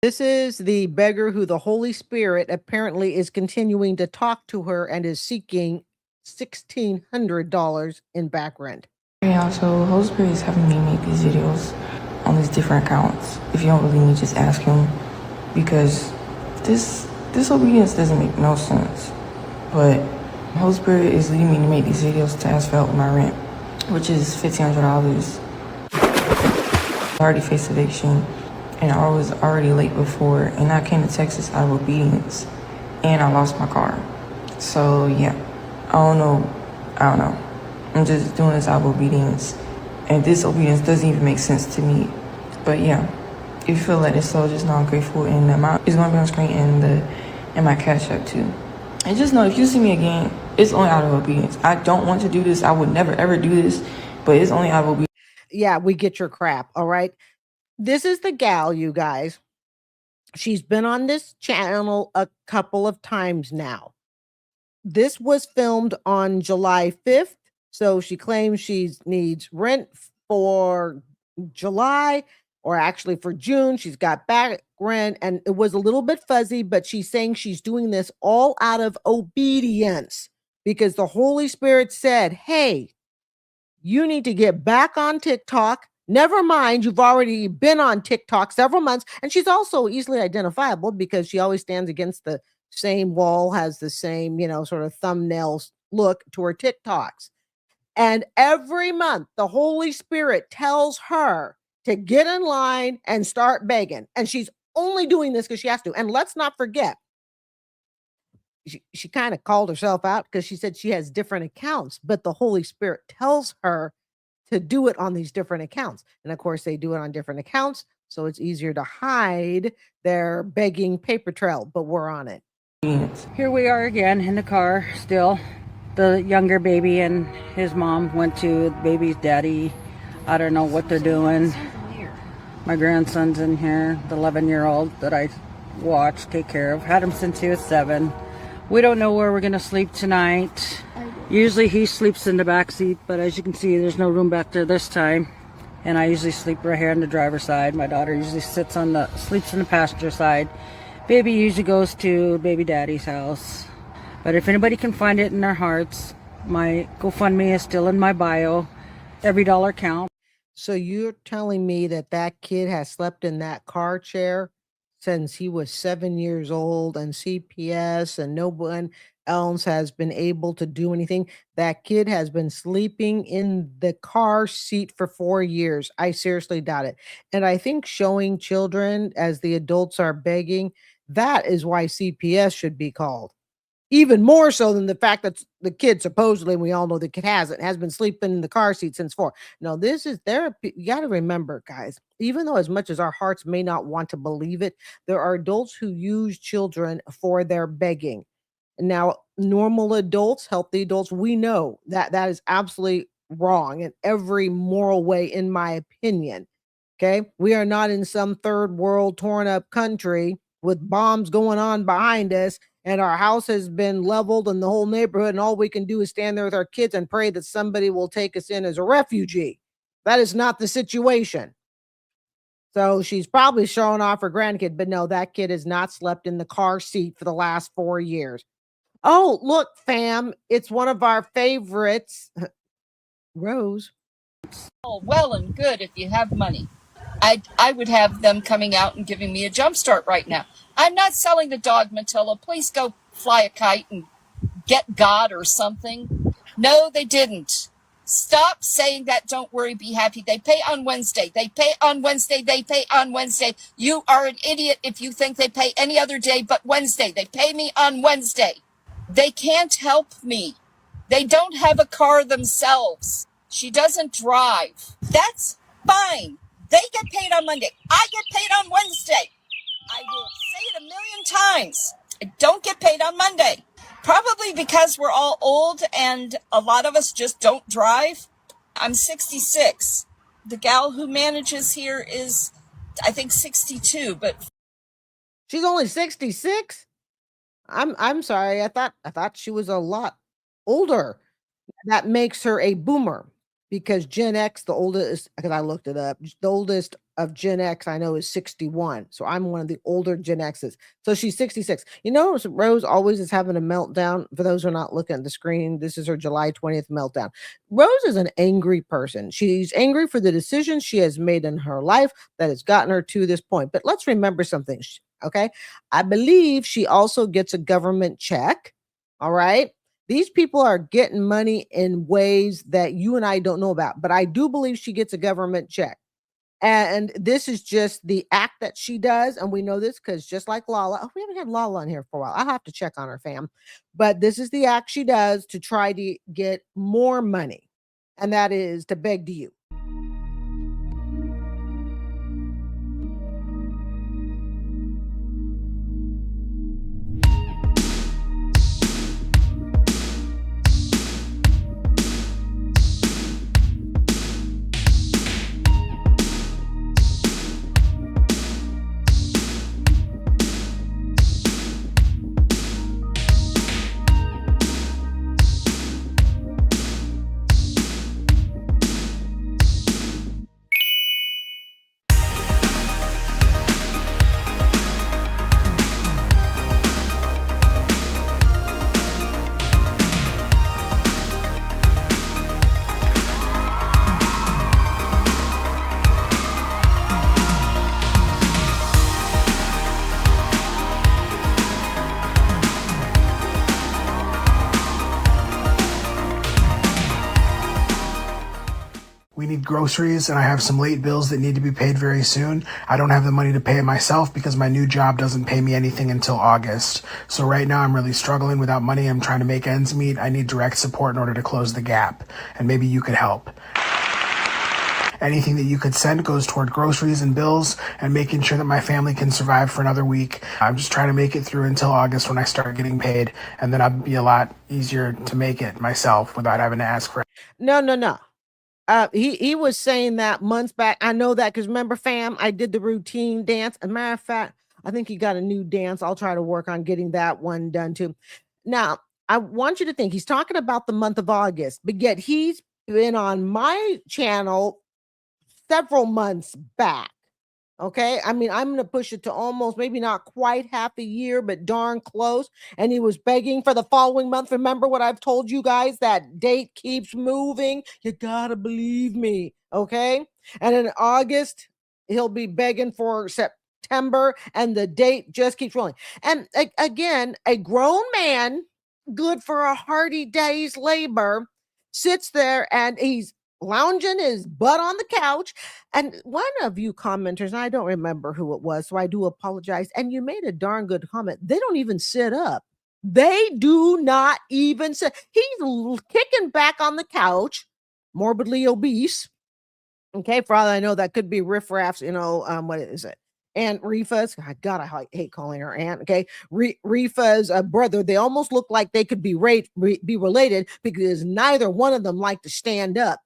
This is the beggar who the Holy Spirit apparently is continuing to talk to her and is seeking $1,600 in back rent. Yeah, so Holy Spirit is having me make these videos on these different accounts. If you don't believe me, just ask him, because this disobedience doesn't make no sense. But Holy Spirit is leading me to make these videos to ask for help with my rent, which is $1,500. I already faced eviction, and I was already late before, and I came to Texas out of obedience, and I lost my car. So yeah, I don't know. I'm just doing this out of obedience, and this obedience doesn't even make sense to me. But yeah, if you feel that it's so, just know I'm grateful, and the amount is going to be on screen and my Cash App too. And just know, if you see me again, it's only out of obedience. I don't want to do this. I would never ever do this, but it's only out of obedience. Yeah, we get your crap. All right. This is the gal, you guys. She's been on this channel a couple of times now. This was filmed on July 5th. So she claims she needs rent for July, or actually for June. She's got back rent, and it was a little bit fuzzy, but she's saying she's doing this all out of obedience because the Holy Spirit said, hey, you need to get back on TikTok. Never mind, you've already been on TikTok several months. And she's also easily identifiable because she always stands against the same wall, has the same, sort of thumbnails look to her TikToks. And every month, the Holy Spirit tells her to get in line and start begging. And she's only doing this because she has to. And let's not forget, she kind of called herself out because she said she has different accounts, but the Holy Spirit tells her to do it on these different accounts. And of course, they do it on different accounts. So it's easier to hide their begging paper trail, but we're on it. Here we are again in the car still. The younger baby and his mom went to the baby's daddy. I don't know what they're doing. My grandson's in here, the 11-year-old that I watch, take care of. Had him since he was 7. We don't know where we're going to sleep tonight. Usually he sleeps in the back seat, but as you can see, there's no room back there this time. And I usually sleep right here on the driver's side. My daughter usually sleeps on the passenger side. Baby usually goes to baby daddy's house. But if anybody can find it in their hearts, my GoFundMe is still in my bio. Every dollar counts. So you're telling me that kid has slept in that car chair since he was 7 years old, and CPS and no one else has been able to do anything? That kid has been sleeping in the car seat for 4 years. I seriously doubt it. And I think showing children as the adults are begging, that is why CPS should be called. Even more so than the fact that the kid supposedly, we all know the kid has been sleeping in the car seat since 4. No, this is therapy. You got to remember, guys, even though as much as our hearts may not want to believe it, there are adults who use children for their begging. Now, normal adults, healthy adults, we know that that is absolutely wrong in every moral way, in my opinion. Okay. We are not in some third world torn up country with bombs going on behind us, and our house has been leveled and the whole neighborhood, and all we can do is stand there with our kids and pray that somebody will take us in as a refugee. That is not the situation. So she's probably showing off her grandkid, but no, that kid has not slept in the car seat for the last 4 years. Oh, look, fam, it's one of our favorites. Rose. Oh, well and good if you have money. I would have them coming out and giving me a jump start right now. I'm not selling the dog, Matilla. Please go fly a kite and get God or something. No, they didn't. Stop saying that. Don't worry, be happy. They pay on Wednesday. They pay on Wednesday. They pay on Wednesday. You are an idiot if you think they pay any other day but Wednesday. They pay me on Wednesday. They can't help me. They don't have a car themselves. She doesn't drive. That's fine. They get paid on Monday. I get paid on Wednesday. I will say it a million times. I don't get paid on Monday. Probably because we're all old and a lot of us just don't drive. I'm 66. The gal who manages here is, I think, 62, but She's only 66? I'm sorry. I thought she was a lot older. That makes her a boomer. because Gen X, the oldest, because I looked it up, the oldest of Gen X I know is 61. So I'm one of the older Gen X's. So she's 66. You know, Rose always is having a meltdown. For those who are not looking at the screen, this is her July 20th meltdown. Rose is an angry person. She's angry for the decisions she has made in her life that has gotten her to this point. But let's remember something, okay? I believe she also gets a government check. All right. These people are getting money in ways that you and I don't know about, but I do believe she gets a government check. And this is just the act that she does. And we know this because just like Lala, oh, we haven't had Lala on here for a while. I'll have to check on her, fam. But this is the act she does to try to get more money. And that is to beg to you. We need groceries, and I have some late bills that need to be paid very soon. I don't have the money to pay it myself because my new job doesn't pay me anything until August. So right now I'm really struggling without money. I'm trying to make ends meet. I need direct support in order to close the gap, and maybe you could help. Anything that you could send goes toward groceries and bills and making sure that my family can survive for another week. I'm just trying to make it through until August when I start getting paid, and then I'll be a lot easier to make it myself without having to ask for it. No. He was saying that months back. I know that because remember, fam, I did the routine dance. As a matter of fact, I think he got a new dance. I'll try to work on getting that one done too. Now, I want you to think he's talking about the month of August, but yet he's been on my channel several months back. Okay. I mean, I'm going to push it to almost maybe not quite half a year, but darn close. And he was begging for the following month. Remember what I've told you guys? That date keeps moving. You got to believe me. Okay. And in August, he'll be begging for September, and the date just keeps rolling. And again, a grown man, good for a hearty day's labor, sits there and he's lounging his butt on the couch. And one of you commenters, and I don't remember who it was, so I do apologize. And you made a darn good comment. They don't even sit up. They do not even sit. He's kicking back on the couch, morbidly obese. Okay, for all I know, that could be riffraffs, what is it? Aunt Rifa's, God, I hate calling her aunt. Okay, Rifa's brother. They almost look like they could be related because neither one of them like to stand up.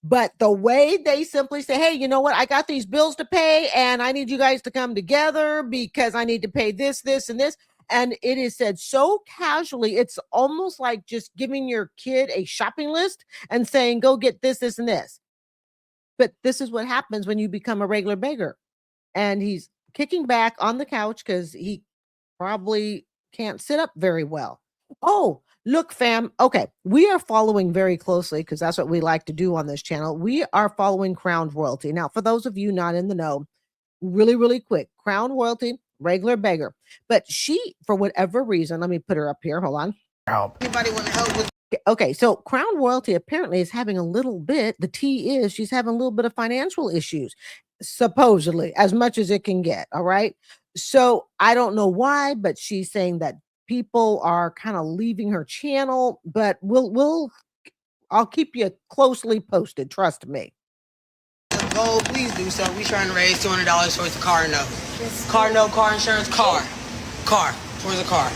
But the way they simply say, hey, you know what? I got these bills to pay and I need you guys to come together because I need to pay this, this, and this. And it is said so casually. It's almost like just giving your kid a shopping list and saying, go get this, this, and this. But this is what happens when you become a regular beggar. And he's kicking back on the couch because he probably can't sit up very well. Oh, look, fam. Okay, we are following very closely because that's what we like to do on this channel. We are following Crown Royalty. Now, for those of you not in the know, really, really quick, Crown Royalty, regular beggar. But she, for whatever reason, let me put her up here. Hold on. Help. Anybody want to help with? Okay, so Crown Royalty apparently is having a little bit, the tea is she's having a little bit of financial issues, supposedly, as much as it can get. All right. So I don't know why, but she's saying that people are kind of leaving her channel, but I'll keep you closely posted. Trust me. Goal, please do so. We trying to raise $200 towards a car note. Car note, car insurance, car towards a car.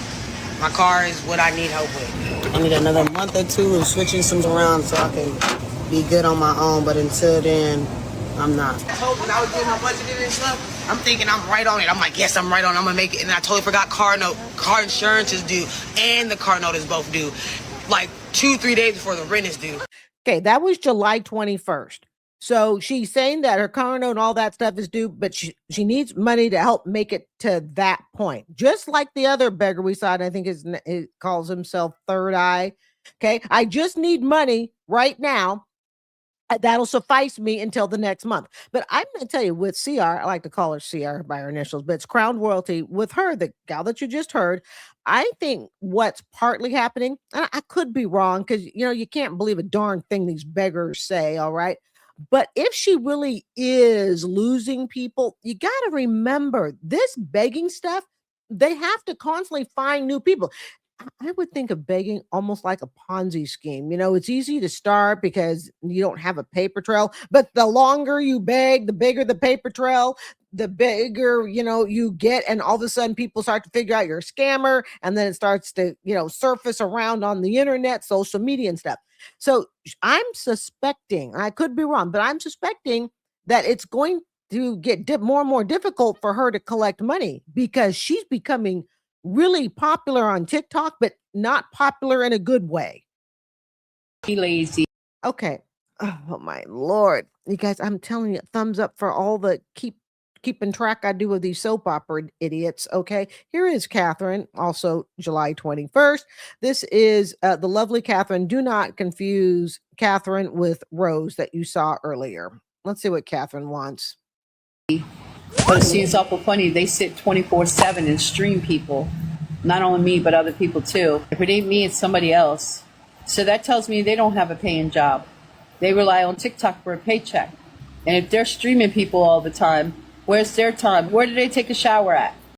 My car is what I need help with. I need another month or two of switching some around so I can be good on my own, but until then, I'm not. When I was doing my budgeting and stuff, I'm thinking I'm right on it. I'm like, yes, I'm right on it. I'm gonna make it. And I totally forgot car note, car insurance is due, and the car note is both due. Like 2-3 days before the rent is due. Okay, that was July 21st. So she's saying that her car note and all that stuff is due, but she needs money to help make it to that point. Just like the other beggar we saw, and I think he calls himself Third Eye. Okay, I just need money right now. That'll suffice me until the next month. But I'm going to tell you with CR, I like to call her CR by her initials, but it's Crown Royalty. With her, the gal that you just heard, I think what's partly happening, and I could be wrong because, you can't believe a darn thing these beggars say, all right? But if she really is losing people, you got to remember this begging stuff, they have to constantly find new people. I would think of begging almost like a Ponzi scheme. It's easy to start because you don't have a paper trail, but the longer you beg, the bigger the paper trail, the bigger, you get. And all of a sudden people start to figure out you're a scammer. And then it starts to, surface around on the internet, social media and stuff. So I'm suspecting, I could be wrong, but I'm suspecting that it's going to get more and more difficult for her to collect money because she's becoming really popular on TikTok, but not popular in a good way. Lazy. Okay. Oh my Lord. You guys, I'm telling you, thumbs up for all the keeping track I do of these soap opera idiots. Okay. Here is Catherine, also July 21st. This is the lovely Catherine. Do not confuse Catherine with Rose that you saw earlier. Let's see what Catherine wants. But it seems awful funny. They sit 24/7 and stream people. Not only me, but other people too. If it ain't me, it's somebody else. So that tells me they don't have a paying job. They rely on TikTok for a paycheck. And if they're streaming people all the time, where's their time? Where do they take a shower at?